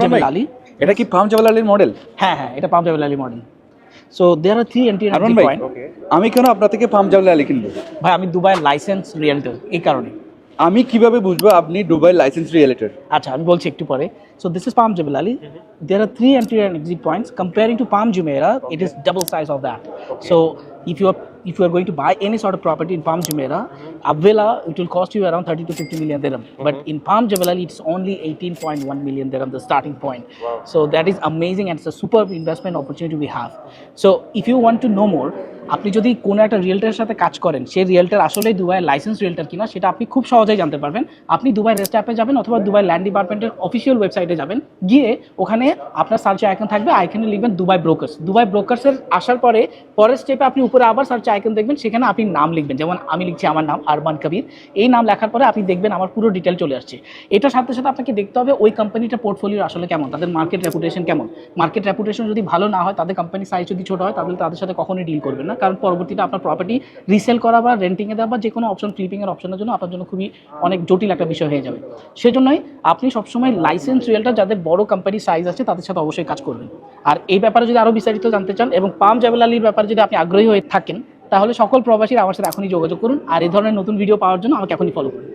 জবেল আলী। এটা কি পাম জবেল আলীর মডেল? হ্যাঁ, এটা Palm Jebel Ali model. So there are 3 entry Arman ভাই, আমি কেন আপনার থেকে পাম জবেল আলী কিনবো? ভাই আমি দুবাইয়ের লাইসেন্স রিয়েলটর, এই কারণে। আমি কিভাবে বুঝবো আপনি দুবাই লাইসেন্স রিয়েলিটর? আচ্ছা, আমি বলছি একটু পরে। So this is Palm Jebel Ali. There are 3 entry and exit points. Comparing to Palm Jumeirah, it is double size of that. So if you are going to buy any sort of property in Palm Jumeirah, a villa, it will cost you around 30 to 50 million dirham. But in Palm Jebel Ali, it's only 18.1 million dirham, the starting point. So that is amazing and it's a superb investment opportunity we have. So if you want to know more, আপনি যদি কোনো একটা রিয়েলটারের সাথে কাজ করেন, সেই রিয়েলটার আসলে দুবাইয়ের লাইসেন্স রিয়েলটার কিনা সেটা আপনি খুব সহজেই জানতে পারবেন। আপনি দুবাই রেস্ট অ্যাপে যাবেন অথবা দুবাই ল্যান্ড ডিপার্টমেন্টের অফিসিয়াল ওয়েবসাইটে যাবেন, গিয়ে ওখানে আপনার সার্চে আইকন থাকবে, আইকনে লিখবেন দুবাই ব্রোকার্স। দুবাই ব্রোকার্সের আসার পরের স্টেপে আপনি উপরে আবার সার্চে আইকন দেখবেন, সেখানে আপনি নাম লিখবেন। যেমন আমি লিখছি আমার নাম আরমান কবির, এই নাম লেখার পরে আপনি দেখবেন আমার পুরো ডিটেল চলে আসছে। এটার সাথে সাথে আপনাকে দেখতে হবে ওই কোম্পানিটার পোর্টফোলিও আসলে কেমন, তাদের মার্কেট রেপুটেশন কেমন। মার্কেট রেপুটেশন যদি ভালো না হয়, তাদের কোম্পানি সাইজ যদি ছোটো হয়, তাহলে তাদের সাথে কখনোই ডিল করবেন না, কারণ পরবর্তীতে আপনার প্রপার্টি রিসেল করা বা রেন্টিংয়ে দেওয়া বা যে কোনো অপশন ফ্লিপিংয়ের অপশনের জন্য আপনার জন্য খুবই অনেক জটিল একটা বিষয় হয়ে যাবে। সেজন্যই আপনি সবসময় লাইসেন্স রিয়েলটার যাদের বড় কোম্পানি সাইজ আছে তাদের সাথে অবশ্যই কাজ করবেন। আর এই ব্যাপারে যদি আরও বিস্তারিত জানতে চান এবং পাম জবেল আলীর ব্যাপারে যদি আপনি আগ্রহী হয়ে থাকেন, তাহলে সকল প্রবাসীরা আমার সাথে এখনই যোগাযোগ করুন। আর এই ধরনের নতুন ভিডিও পাওয়ার জন্য আমাকে এখনই ফলো করুন।